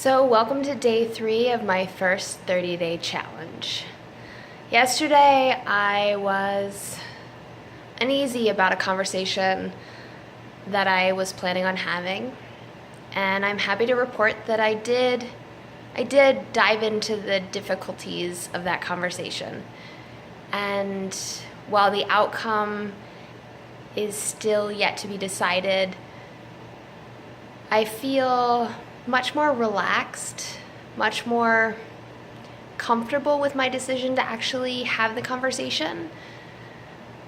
So welcome to day 3 of my first 30-day challenge. Yesterday I was uneasy about a conversation that I was planning on having, and I'm happy to report that I did dive into the difficulties of that conversation. And while the outcome is still yet to be decided, I feel much more relaxed, much more comfortable with my decision to actually have the conversation.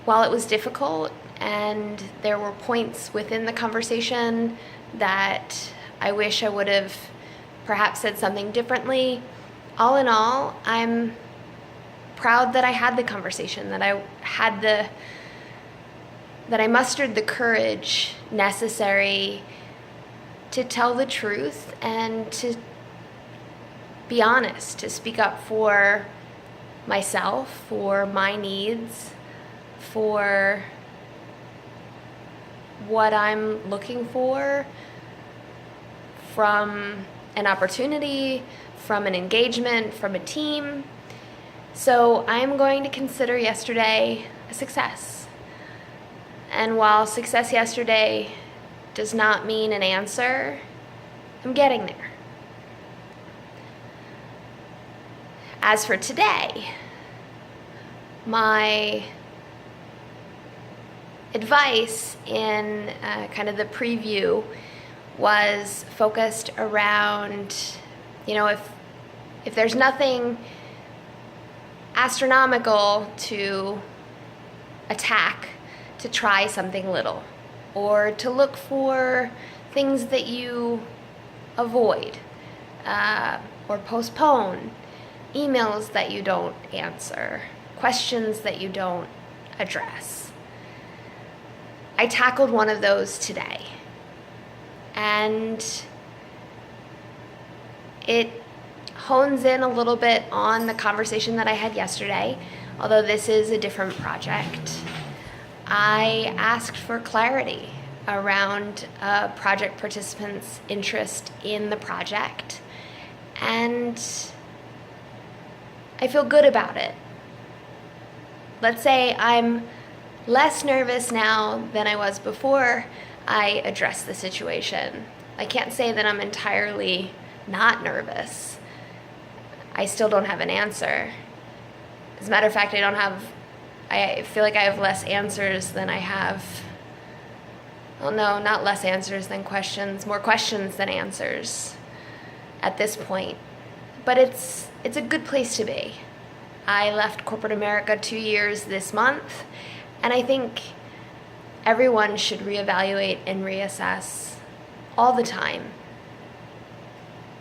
While it was difficult and there were points within the conversation that I wish I would have perhaps said something differently, all in all, I'm proud that I had the conversation, that I mustered the courage necessary to tell the truth and to be honest, to speak up for myself, for my needs, for what I'm looking for from an opportunity, from an engagement, from a team. So I'm going to consider yesterday a success. And while success yesterday does not mean an answer, I'm getting there. As for today, my advice in kind of the preview was focused around, if there's nothing astronomical to attack, to try something little, or to look for things that you avoid or postpone, emails that you don't answer, questions that you don't address. I tackled one of those today, and it hones in a little bit on the conversation that I had yesterday, although this is a different project. I asked for clarity around a project participant's interest in the project, and I feel good about it. Let's say I'm less nervous now than I was before I addressed the situation. I can't say that I'm entirely not nervous. I still don't have an answer. As a matter of fact, I feel like I have less answers than I have, well, no, not less answers than questions, more questions than answers at this point. But it's a good place to be. I left corporate America 2 years this month, and I think everyone should reevaluate and reassess all the time,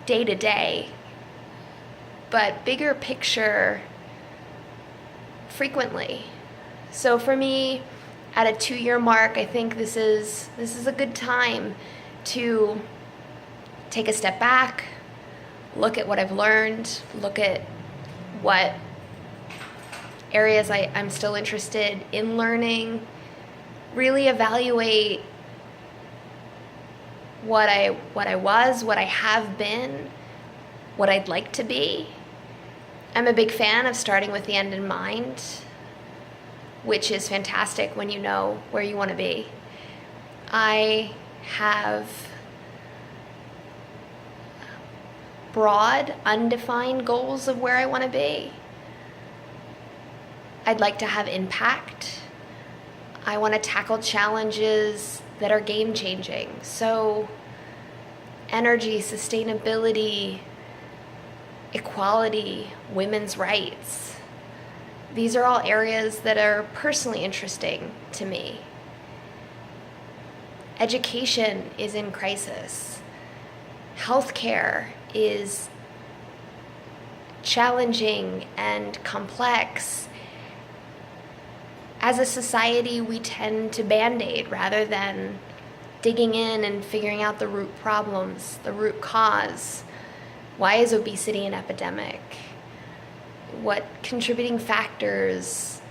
day to day, but bigger picture frequently. So for me, at a 2-year mark, I think this is a good time to take a step back, look at what I've learned, look at what areas I'm still interested in learning, really evaluate what I was, what I have been, what I'd like to be. I'm a big fan of starting with the end in mind, which is fantastic when you know where you want to be. I have broad, undefined goals of where I want to be. I'd like to have impact. I want to tackle challenges that are game-changing. So energy, sustainability, equality, women's rights. These are all areas that are personally interesting to me. Education is in crisis. Healthcare is challenging and complex. As a society, we tend to band-aid rather than digging in and figuring out the root problems, the root cause. Why is obesity an epidemic? What contributing factors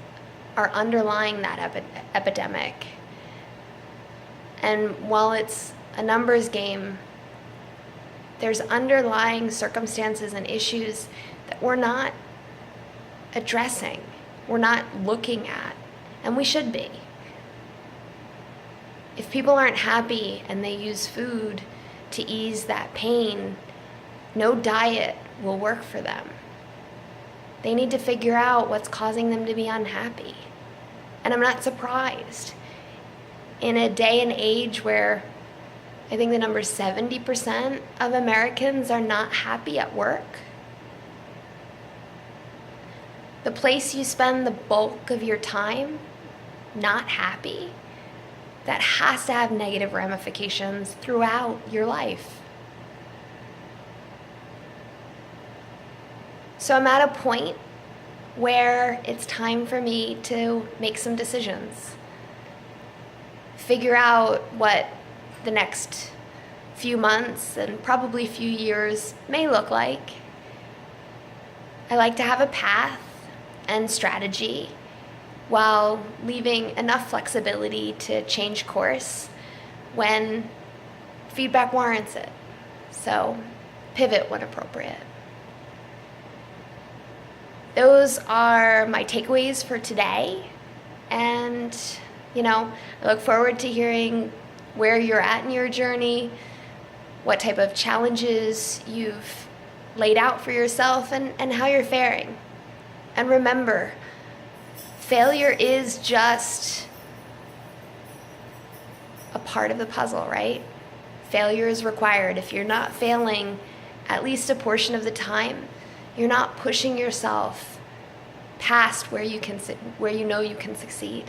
are underlying that epidemic? And while it's a numbers game, there's underlying circumstances and issues that we're not addressing, we're not looking at, and we should be. If people aren't happy and they use food to ease that pain, no diet will work for them. They need to figure out what's causing them to be unhappy. And I'm not surprised. In a day and age where I think the number 70% of Americans are not happy at work, the place you spend the bulk of your time not happy, that has to have negative ramifications throughout your life. So I'm at a point where it's time for me to make some decisions. Figure out what the next few months and probably few years may look like. I like to have a path and strategy while leaving enough flexibility to change course when feedback warrants it. So pivot when appropriate. Those are my takeaways for today. And, I look forward to hearing where you're at in your journey, what type of challenges you've laid out for yourself, and how you're faring. And remember, failure is just a part of the puzzle, right? Failure is required. If you're not failing at least a portion of the time, you're not pushing yourself past where you know you can succeed.